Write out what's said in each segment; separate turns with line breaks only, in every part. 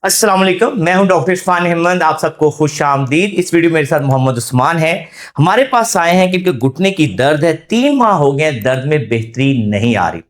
अस्सलाम वालेकुम, मैं हूं डॉक्टर इरफान अहमद। आप सबको खुश आमदीद। इस वीडियो में मेरे साथ मोहम्मद उस्मान है। हमारे पास आए हैं कि इनके घुटने की दर्द है, 3 माह हो गए हैं, दर्द में बेहतरी नहीं आ रही।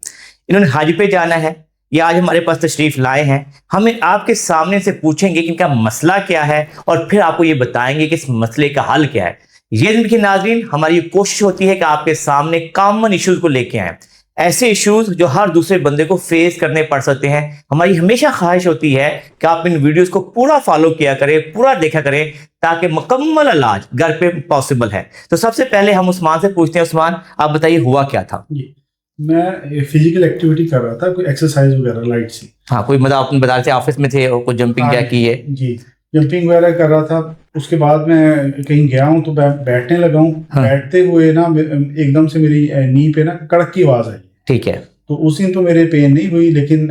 इन्होंने हाजी पे जाना है, ये आज हमारे पास तशरीफ लाए हैं। हमें आपके सामने से पूछेंगे कि इनका मसला क्या है और फिर आपको ये बताएंगे कि इस मसले का हल क्या है। ये देखिए नाजरीन, हमारी ये कोशिश होती है कि आपके सामने कॉमन इश्यूज को लेके आए, ऐसे इश्यूज जो हर दूसरे बंदे को फेस करने पड़ सकते हैं। हमारी हमेशा ख्वाहिश होती है कि आप इन वीडियोस को पूरा फॉलो किया करें, पूरा देखा करें, ताकि मुकम्मल इलाज घर पे पॉसिबल है। तो सबसे पहले हम उस्मान से पूछते हैं। उस्मान, आप बताइए हुआ क्या था?
जी, मैं फिजिकल एक्टिविटी कर रहा था, कोई एक्सरसाइज वगैरह लाइट सी।
हाँ, कोई मतलब आपने बता रहे थे ऑफिस में थे और कोई जंपिंग
हाँ
जैक की है?
जी, जंपिंग वगैरह कर रहा था। उसके बाद मैं कहीं गया हूँ तो बैठने लगा हूँ।
हाँ।
बैठते हुए ना एकदम से मेरी नी पे ना कड़क की आवाज़ आई।
ठीक है।
तो उस दिन तो मेरे पेन नहीं हुई, लेकिन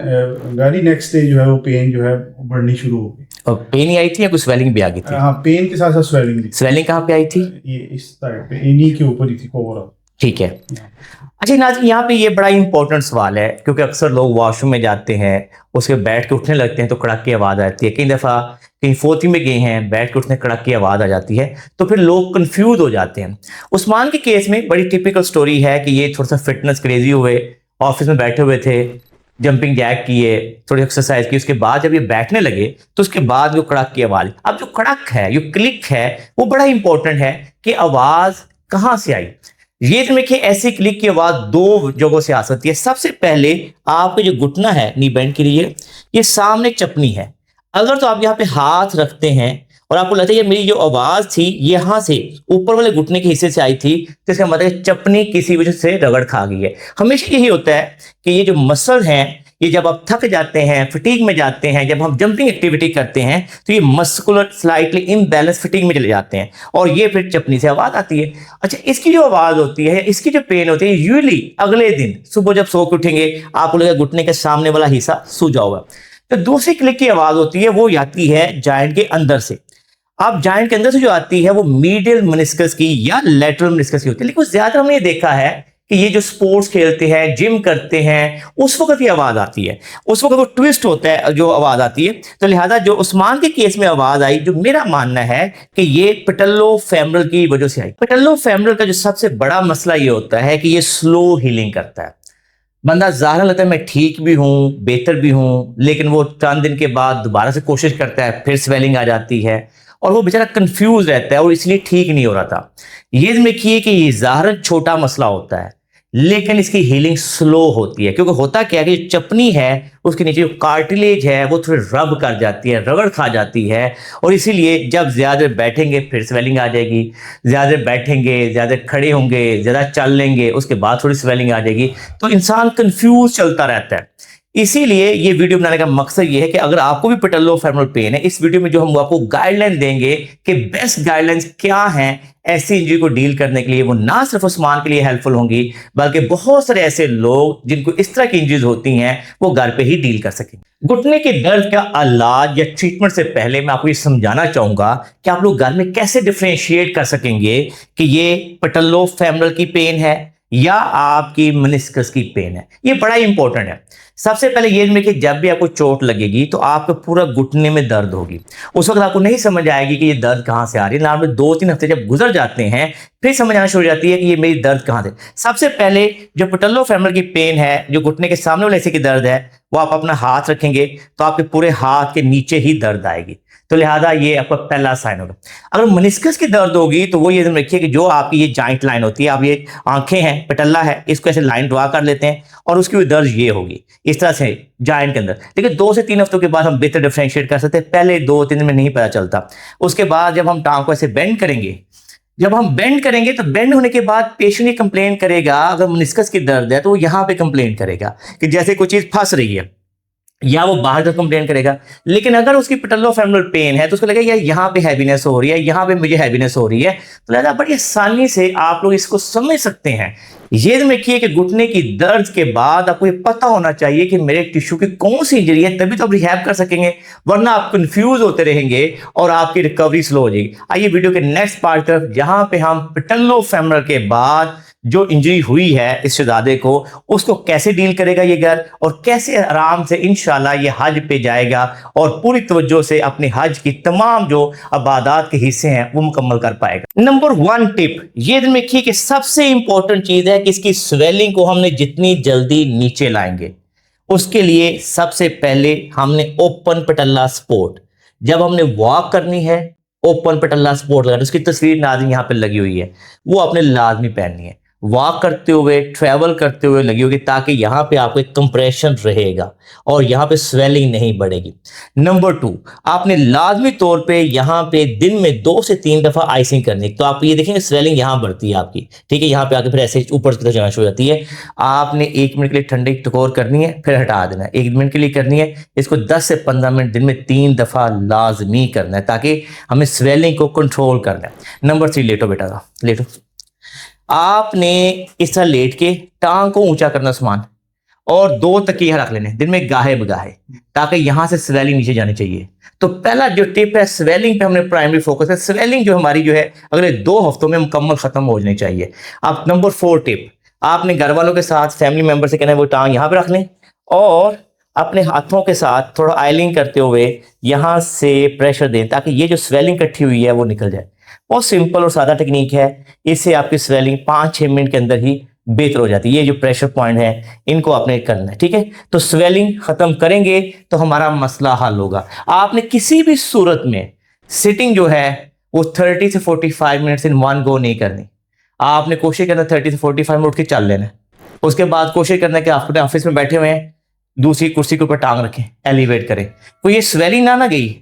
वेरी नेक्स्ट डे जो है वो पेन जो है बढ़नी शुरू हो गई।
और पेन ही आई थी या कुछ स्वेलिंग भी आ गई थी?
हाँ, पेन के साथ साथ स्वेलिंग भी।
स्वेलिंग कहाँ पे आई थी?
ये इस साइड पे नी के ऊपर ही थी ओवरऑल।
ठीक है। अच्छा नाज़रीन, यहाँ पे ये बड़ा इंपॉर्टेंट सवाल है, क्योंकि अक्सर लोग वॉशरूम में जाते हैं, उसके बैठ के उठने लगते हैं तो कड़क की आवाज़ आती है। कई दफ़ा कहीं फोती में गए हैं, बैठ के उठने कड़क की आवाज़ आ जाती है, तो फिर लोग कंफ्यूज हो जाते हैं। उस्मान के केस में बड़ी टिपिकल स्टोरी है कि ये थोड़ा सा फिटनेस क्रेजी हुए, ऑफिस में बैठे हुए थे, जंपिंग जैक किए, थोड़ी एक्सरसाइज की, उसके बाद जब ये बैठने लगे तो उसके बाद जो कड़क की आवाज़, अब जो कड़क है, जो क्लिक है, वो बड़ा इंपॉर्टेंट है कि आवाज़ कहाँ से आई। ये तो देखिए, ऐसी क्लिक की आवाज 2 जगहों से आ सकती है। सबसे पहले आपका जो घुटना है नी बैंड के लिए, ये सामने चपनी है। अगर तो आप यहाँ पे हाथ रखते हैं और आपको लगता है ये मेरी जो आवाज थी यहाँ से ऊपर वाले घुटने के हिस्से से आई थी, तो इसका मतलब है चपनी किसी वजह से रगड़ खा गई है। हमेशा यही होता है कि ये जो मसल हैं, ये जब आप थक जाते हैं, फिटीग में जाते हैं, जब हम जंपिंग एक्टिविटी करते हैं, तो ये मस्कुलर स्लाइटली इम्बैलेंस फिटीग में चले जाते हैं और ये फिर चपनी से आवाज आती है। अच्छा, इसकी जो आवाज होती है, इसकी जो पेन होती है, यूजली अगले दिन सुबह जब सो के उठेंगे आपको लगेगा घुटने के सामने वाला हिस्सा सूजा हुआ। तो दूसरी क्लिक की आवाज होती है, वो आती है जाइंट के अंदर से। अब जाइंट के अंदर से जो आती है वो मीडियल मेनिस्कस की या लेटरल मेनिस्कस की होती है। लेकिन ज्यादा हमने ये देखा है कि ये जो स्पोर्ट्स खेलते हैं, जिम करते हैं, उस वक्त ये आवाज आती है, उस वक्त वो ट्विस्ट होता है जो आवाज आती है। तो लिहाजा जो उस्मान के केस में आवाज आई, जो मेरा मानना है कि ये पेटल्लो फेमरल की वजह से आई। पेटल्लो फेमरल का जो सबसे बड़ा मसला ये होता है कि ये स्लो हीलिंग करता है। बंदा ज़ाहिर लगता है मैं ठीक भी हूँ, बेहतर भी हूँ, लेकिन वो चंद दिन के बाद दोबारा से कोशिश करता है, फिर स्वेलिंग आ जाती है और वो बेचारा कंफ्यूज रहता है और इसलिए ठीक नहीं हो रहा था। ये देखिए कि ये ज़ाहिर छोटा मसला होता है, लेकिन इसकी हीलिंग स्लो होती है। क्योंकि होता क्या है कि जो चपनी है, उसके नीचे जो कार्टिलेज है, वो थोड़ी रब कर जाती है, रगड़ खा जाती है, और इसीलिए जब ज़्यादा देर बैठेंगे फिर स्वेलिंग आ जाएगी, ज़्यादा देर बैठेंगे, ज़्यादा खड़े होंगे, ज़्यादा चल लेंगे, उसके बाद थोड़ी स्वेलिंग आ जाएगी। तो इंसान कंफ्यूज चलता रहता है। इसीलिए ये वीडियो बनाने का मकसद ये है कि अगर आपको भी पेटल्लो फेमरल पेन है, इस वीडियो में जो हम आपको गाइडलाइन देंगे कि बेस्ट गाइडलाइंस क्या हैं ऐसी इंजरी को डील करने के लिए, वो ना सिर्फ उस्मान के लिए हेल्पफुल होंगी, बल्कि बहुत सारे ऐसे लोग जिनको इस तरह की इंजरीज होती हैं वो घर पे ही डील कर सकें। घुटने के दर्द का इलाज या ट्रीटमेंट से पहले मैं आपको ये समझाना चाहूंगा कि आप लोग घर में कैसे डिफरेंशिएट कर सकेंगे कि ये पेटल्लो फेमरल की पेन है या आपकी मेनिस्कस की पेन है। ये बड़ा इंपॉर्टेंट है। सबसे पहले ये देखिए, जब भी आपको चोट लगेगी तो आपको पूरा घुटने में दर्द होगी। उस वक्त आपको नहीं समझ आएगी कि ये दर्द कहाँ से आ रही है। नॉर्मली 2-3 हफ्ते जब गुजर जाते हैं फिर समझ आना शुरू हो जाती है कि ये मेरी दर्द कहाँ से। सबसे पहले जो पेटल्लो फेमरल की पेन है, जो घुटने के सामने वाले हिस्से की दर्द है, वो आप अपना हाथ रखेंगे तो आपके पूरे हाथ के नीचे ही दर्द आएगी। तो लिहाजा ये आपका पहला साइन होगा। अगर मेनिस्कस की दर्द होगी तो वो ये रखिए कि जो आपकी ये जॉइंट लाइन होती है, आप ये आंखें हैं, पटल्ला है, इसको ऐसे लाइन ड्रा कर लेते हैं और उसकी दर्द ये होगी इस तरह से जॉइंट के अंदर। लेकिन 2 से 3 हफ्तों के बाद हम बेहतर डिफरेंशिएट कर सकते हैं। पहले 2-3 दिन में नहीं पता चलता। उसके बाद जब हम टांग को ऐसे बेंड करेंगे, जब हम बेंड करेंगे तो बेंड होने के बाद पेशेंट ये कंप्लेन करेगा, अगर मेनिस्कस की दर्द है तो वो यहाँ पे कंप्लेन करेगा कि जैसे कोई चीज फंस रही है, या वो बाहर का कंप्लेन करेगा। लेकिन अगर उसकी पेटल्लो फेमरल पेन है तो उसको लगेगा यार यहाँ पे हैवीनेस हो रही है, यहाँ पे मुझे हैवीनेस हो रही है। तो लिहाजा बड़ी आसानी से आप लोग इसको समझ सकते हैं। ये देखिए कि घुटने की दर्द के बाद आपको ये पता होना चाहिए कि मेरे टिश्यू की कौन सी इंजरी है, तभी तो आप रिहैब कर सकेंगे, वरना आप कंफ्यूज होते रहेंगे और आपकी रिकवरी स्लो हो जाएगी। आइए वीडियो के नेक्स्ट पार्ट तरफ, जहां पे हम पेटल्लो फेमरल के बाद जो इंजरी हुई है इस शहजादे को, उसको कैसे डील करेगा ये घर, और कैसे आराम से इंशाल्लाह ये हज पे जाएगा और पूरी तवज्जो से अपने हज की तमाम जो इबादत के हिस्से हैं वो मुकम्मल कर पाएगा। नंबर 1 टिप ये दिन में रखिए कि सबसे इंपॉर्टेंट चीज है कि इसकी स्वेलिंग को हमने जितनी जल्दी नीचे लाएंगे, उसके लिए सबसे पहले हमने ओपन पटल्ला सपोर्ट, जब हमने वॉक करनी है ओपन पटल्ला सपोर्ट लगाना, उसकी तस्वीर नाज़रीन यहाँ पे लगी हुई है, वो आपने लाजमी पहननी है। वॉक करते हुए, ट्रैवल करते हुए लगी होगी, ताकि यहाँ पे आपको एक कंप्रेशन रहेगा और यहाँ पे स्वेलिंग नहीं बढ़ेगी। नंबर 2, आपने लाजमी तौर पे यहाँ पे दिन में 2 से 3 दफ़ा आइसिंग करनी। तो आप ये देखेंगे स्वेलिंग यहाँ बढ़ती है आपकी, ठीक है, यहाँ पे आके फिर ऐसे ऊपर की तरफ जाना शुरू हो जाती है। आपने 1 मिनट के लिए ठंडी टकोर करनी है, फिर हटा देना है, 1 मिनट के लिए करनी है। इसको 10 से 15 मिनट दिन में 3 दफ़ा लाजमी करना है, ताकि हमें स्वेलिंग को कंट्रोल करना है। नंबर 3, लेटो बेटा, लेटो। आपने इस तरह लेट के टांग को ऊंचा करना समान, और 2 तकिए रख लेने दिन में गाहे बगाहे, ताकि यहां से स्वेलिंग नीचे जानी चाहिए। तो पहला जो टिप है स्वेलिंग पे हमने प्राइमरी फोकस है, स्वेलिंग जो हमारी जो है अगले 2 हफ्तों में मुकम्मल खत्म हो जानी चाहिए। अब नंबर 4 टिप, आपने घर वालों के साथ फैमिली मेंबर से कहना है वो टांग यहाँ पे रख लें, और अपने हाथों के साथ थोड़ा आयलिंग करते हुए यहाँ से प्रेशर दें, ताकि ये जो स्वेलिंग इकट्ठी हुई है वो निकल जाए। बहुत सिंपल और सादा टेक्निक है, इससे आपकी स्वेलिंग 5-6 मिनट के अंदर ही बेहतर हो जाती है। ये जो प्रेशर पॉइंट है इनको आपने करना है, ठीक है। तो स्वेलिंग खत्म करेंगे तो हमारा मसला हल होगा। आपने किसी भी सूरत में सिटिंग जो है वो 30 से 45 मिनट्स इन वन गो नहीं करनी। आपने कोशिश करना 30 से 45 मिनट उठ के चल लेना है। उसके बाद कोशिश करना कि आप अपने ऑफिस में बैठे हुए हैं, दूसरी कुर्सी के ऊपर टांग रखें, एलिवेट करें, तो ये स्वेलिंग ना गई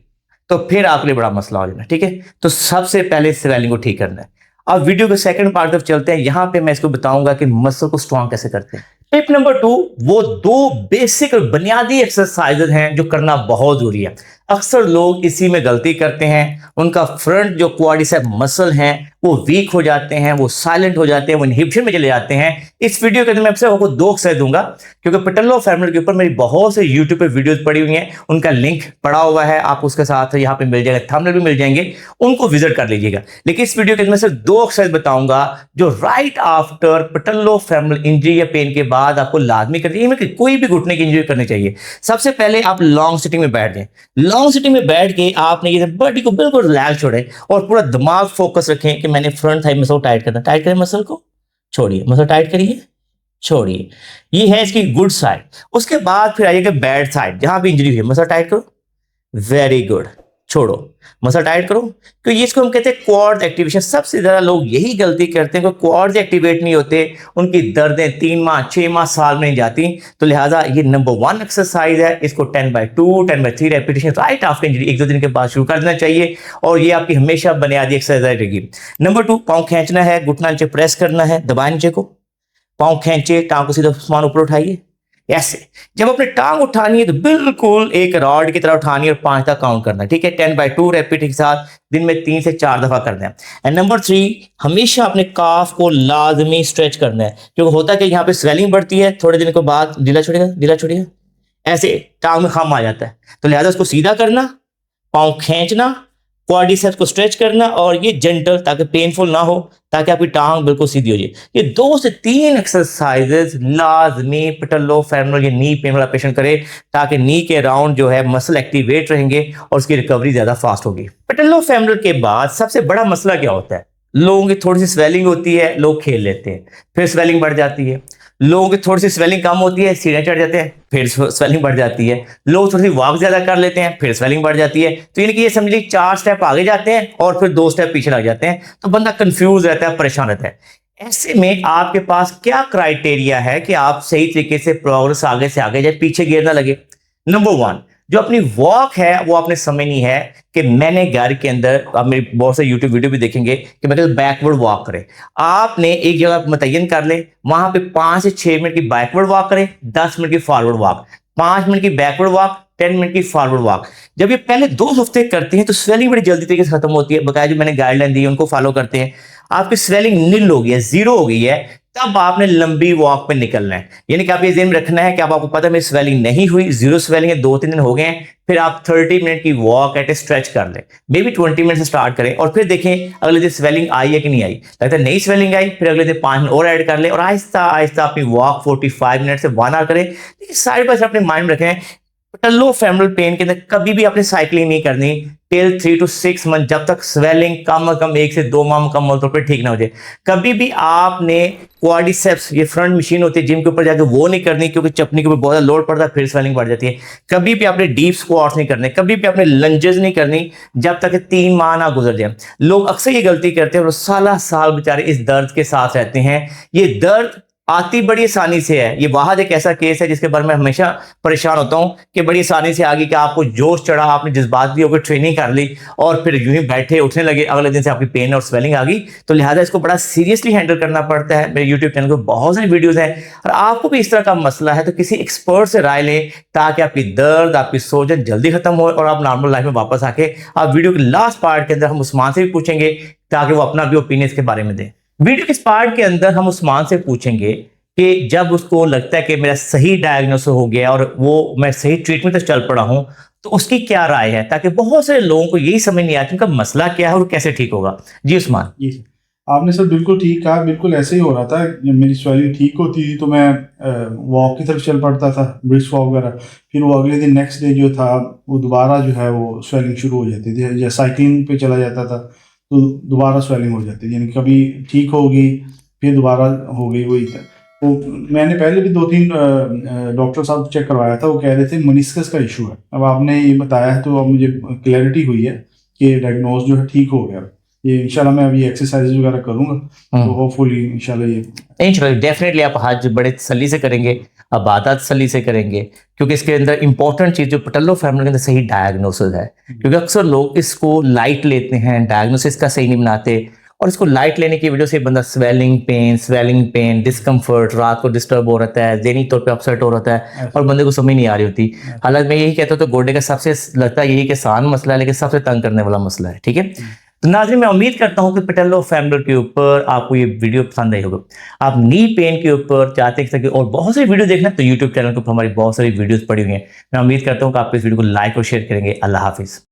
तो फिर आपके लिए बड़ा मसला हो जाना, ठीक है। तो सबसे पहले स्वेलिंग को ठीक करना है। अब वीडियो के सेकंड पार्ट तरफ चलते हैं, यहां पे मैं इसको बताऊंगा कि मसल को स्ट्रॉन्ग कैसे करते हैं। टिप नंबर 2, वो 2 बेसिक और बुनियादी एक्सरसाइजेज हैं जो करना बहुत जरूरी है। अक्सर लोग इसी में गलती करते हैं, उनका फ्रंट जो क्वाड्रिसेप मसल हैं वो वीक हो जाते हैं, वो साइलेंट हो जाते हैं, वो इनहिबिशन में चले जाते हैं। इस वीडियो के अंदर मैं आपको 2 एक्सरसाइज दूंगा, क्योंकि पेटेलो-फेमरल के ऊपर मेरी बहुत से यूट्यूब पे वीडियोस पड़ी हुई हैं, उनका लिंक पड़ा हुआ है, आप उसके साथ यहाँ पे मिल जाएगा, थंबनेल भी मिल जाएंगे, उनको विजिट कर लीजिएगा। लेकिन इस वीडियो के अंदर सिर्फ 2 एक्सरसाइज बताऊंगा जो राइट आफ्टर पेटेलो-फेमरल इंजरी या पेन के बाद आपको लाजमी करनी है। कोई भी घुटने की इंजरी करनी चाहिए। सबसे पहले आप लॉन्ग सिटिंग में बैठ जाएं। लॉन्ग सिटिंग में बैठ के आपने ये बॉडी को बिल्कुल रिलैक्स छोड़ें और पूरा दिमाग फोकस रखें कि मैंने फ्रंट थाई मसल टाइट करना। टाइट करें मसल को, छोड़िए, मसल टाइट करिए, छोड़िए। ये है इसकी गुड साइड। उसके बाद फिर आइएगा बैड साइड, जहां भी इंजरी हुई है, मसल टाइट करो, वेरी गुड, छोड़ो, मसल टाइट करो। तो ये इसको हम कहते हैं क्वाड एक्टिवेशन। सबसे ज्यादा लोग यही गलती करते हैं कि क्वाड्स एक्टिवेट नहीं होते, उनकी दर्दें 3 माह 6 माह साल में नहीं जाती। तो लिहाजा ये नंबर 1 एक्सरसाइज है, इसको 10/2 10/3 रेपिटेशन राइट आफ्टर इंजरी 1-2 दिन के बाद शुरू कर देना चाहिए, और ये आपकी हमेशा बुनियादी एक्सरसाइज रहेगी। नंबर 2, पाँव खींचना है, घुटना नीचे प्रेस करना है, दबाएं नीचे को, पाँव खींचे, टांग को सीधा आसमान ऊपर उठाइए। ऐसे जब अपने टांग उठानी है तो बिल्कुल एक रॉड की तरह उठानी है और 5 तक काउंट करना है, ठीक है। 10/2 रेपिटेशन के साथ दिन में 3 से 4 दफा करना है। एंड नंबर 3, हमेशा अपने काफ को लाजमी स्ट्रेच करना है, क्योंकि होता है कि यहाँ पे स्वेलिंग बढ़ती है, थोड़े दिन के बाद ढीला छोड़ेगा, ढीला छोड़िएगा, ऐसे टांग में खम आ जाता है। तो लिहाजा उसको सीधा करना, पाँव खींचना, क्वाड्रिसेप्स को स्ट्रेच करना, और ये जेंटल, ताकि पेनफुल ना हो, ताकि आपकी टांग बिल्कुल सीधी हो जाए। ये 2 से 3 एक्सरसाइजेस लाजमी पेटेलो-फेमरल या नी पेन वाला पेशेंट करे, ताकि नी के अराउंड जो है मसल एक्टिवेट रहेंगे और उसकी रिकवरी ज्यादा फास्ट होगी। पेटेलो-फेमरल के बाद सबसे बड़ा मसला क्या होता है? लोगों की थोड़ी सी स्वेलिंग होती है, लोग खेल लेते हैं, फिर स्वेलिंग बढ़ जाती है। लोगों की थोड़ी सी स्वेलिंग कम होती है, सीढ़ियां चढ़ जाते हैं, फिर स्वेलिंग बढ़ जाती है। लोग थोड़ी सी वॉक ज्यादा कर लेते हैं, फिर स्वेलिंग बढ़ जाती है। तो यानी कि ये समझ लीजिए 4 स्टेप आगे जाते हैं और फिर 2 स्टेप पीछे लग जाते हैं, तो बंदा कंफ्यूज रहता है, परेशान रहता है। ऐसे में आपके पास क्या क्राइटेरिया है कि आप सही तरीके से प्रोग्रेस आगे से आगे जाए, पीछे गिर ना लगे? नंबर 1, जो अपनी वॉक है वो आपने समझनी है कि मैंने घर के अंदर, आप मेरी बहुत से यूट्यूब वीडियो भी देखेंगे कि मतलब बैकवर्ड वॉक करें। आपने एक जगह मुतय्यन कर ले, वहां पे 5 से 6 मिनट की बैकवर्ड वॉक करें, 10 मिनट की फॉरवर्ड वॉक, 5 मिनट की बैकवर्ड वॉक, 10 मिनट की फॉरवर्ड वॉक। जब ये पहले 2 हफ्ते करते हैं तो स्वेलिंग बड़ी जल्दी तरीके से खत्म होती है। बकाया जो मैंने गाइडलाइन दी है उनको फॉलो करते हैं, आपकी स्वेलिंग निल हो गई है, 0 हो गई है। तब आपने लंबी वॉक पे निकलना है। यानी कि आप ये ज़हन में रखना है कि अब आपको पता है मेरी स्वेलिंग नहीं हुई, ज़ीरो स्वेलिंग है, 2-3 दिन हो गए हैं, फिर आप 30 मिनट की वॉक एट ए स्ट्रेच कर लें। मे बी 20 मिनट से स्टार्ट करें और फिर देखें अगले दिन स्वेलिंग आई है कि नहीं आई। लगता है नई स्वेलिंग आई, फिर अगले दिन 5 मिनट और ऐड कर लें और आहिस्ता-आहिस्ता अपनी वॉक 45 मिनट से 1 आवर करें। लेकिन साइड बाय साइड अपने माइंड में रखें पटेलो फेमरल पेन के अंदर कभी भी आपने साइकिलिंग नहीं करनी टिल 3 to 6 मंथ, जब तक स्वेलिंग कम से कम 1 से 2 माह मुकम्मल तौर पर ठीक ना हो जाए। कभी भी आपने क्वाड्रिसेप्स, ये फ्रंट मशीन होती है जिम के ऊपर जाकर, वो नहीं करनी क्योंकि चपनी के ऊपर बहुत ज्यादा लोड पड़ता है, फिर स्वेलिंग बढ़ जाती है। कभी भी आपने डीप स्क्वाट्स नहीं करने, कभी भी आपने लंजेस नहीं करनी जब तक 3 माह ना गुजर जाए। लोग अक्सर ये गलती करते हैं और साल साल बेचारे इस दर्द के साथ रहते हैं। ये दर्द आती बड़ी आसानी से है। ये वाहद एक ऐसा केस है जिसके बारे में हमेशा परेशान होता हूं कि बड़ी आसानी से आ गई कि आपको जोश चढ़ा, आपने जज्बात भी होकर ट्रेनिंग कर ली और फिर यूं ही बैठे उठने लगे, अगले दिन से आपकी पेन और स्वेलिंग आ गई। तो लिहाजा इसको बड़ा सीरियसली हैंडल करना पड़ता है। मेरे यूट्यूब चैनल पर बहुत सारी वीडियोज हैं और आपको भी इस तरह का मसला है तो किसी एक्सपर्ट से राय लें ताकि आपकी दर्द, आपकी सोजन जल्दी खत्म हो और आप नॉर्मल लाइफ में वापस आके आप वीडियो के लास्ट पार्ट के अंदर हम उस्मान से भी पूछेंगे ताकि वो अपना भी ओपिनियन इसके बारे में दें। वीडियो के इस पार्ट के अंदर हम उस्मान से पूछेंगे कि जब उसको लगता है कि मेरा सही डायग्नोसिस हो गया और वो मैं सही ट्रीटमेंट तक चल पड़ा हूं तो उसकी क्या राय है, ताकि बहुत सारे लोगों को यही समझ नहीं आता उनका मसला क्या है और कैसे ठीक होगा। जी उस्मान।
जी आपने सर बिल्कुल ठीक कहा। बिल्कुल ऐसे ही हो रहा था। जब मेरी स्वेलिंग ठीक होती थी तो मैं वॉक की तरफ चल पड़ता था, ब्रिस्क वॉक वगैरह। फिर वो अगले दिन नेक्स्ट डे जो था वो दोबारा जो है वो स्वेलिंग शुरू हो जाती थी। या साइकिलिंग पे चला जाता था तो दोबारा स्वेलिंग हो जाती थी। यानी कभी ठीक होगी फिर दोबारा हो गई। वही था। तो मैंने पहले भी 2-3 डॉक्टर साहब चेक करवाया था। वो कह रहे थे मनिस्कस का इशू है। अब आपने ये बताया है तो अब मुझे क्लैरिटी हुई है कि डायग्नोज जो है ठीक हो गया। ये इंशाल्लाह मैं अभी एक्सरसाइज वगैरह करूंगा तो होपफुली इंशाल्लाह ये
डेफिनेटली आप हज बड़े तसल्ली से करेंगे, इबादत तसल्ली से करेंगे क्योंकि इसके अंदर इंपॉर्टेंट चीज जो पटेलो फैमिली के अंदर सही डायग्नोसिस है। क्योंकि अक्सर लोग इसको लाइट लेते हैं, डायग्नोसिस का सही नहीं बनाते और इसको लाइट लेने की वजह से बंदा स्वेलिंग पेन, डिस्कम्फर्ट, रात को डिस्टर्ब हो रहता है, ज़हनी तौर पे अपसेट हो रहता है और बंदे को समझ नहीं आ रही होती। हालांकि मैं यही कहता हूँ तो गोडे का सबसे लगता है यही कि आसान मसला है लेकिन सबसे तंग करने वाला मसला है। ठीक है, तो नाज़रीन मैं उम्मीद करता हूँ कि पटेलो फेमरल के ऊपर आपको ये वीडियो पसंद आई होगा। आप नी पेन के ऊपर चाहते हैं और बहुत सारी वीडियो देखना तो यूट्यूब चैनल के ऊपर हमारी बहुत सारी वीडियोस पड़ी हुई हैं। मैं उम्मीद करता हूँ कि आप इस वीडियो को लाइक और शेयर करेंगे। अल्लाह हाफिज़।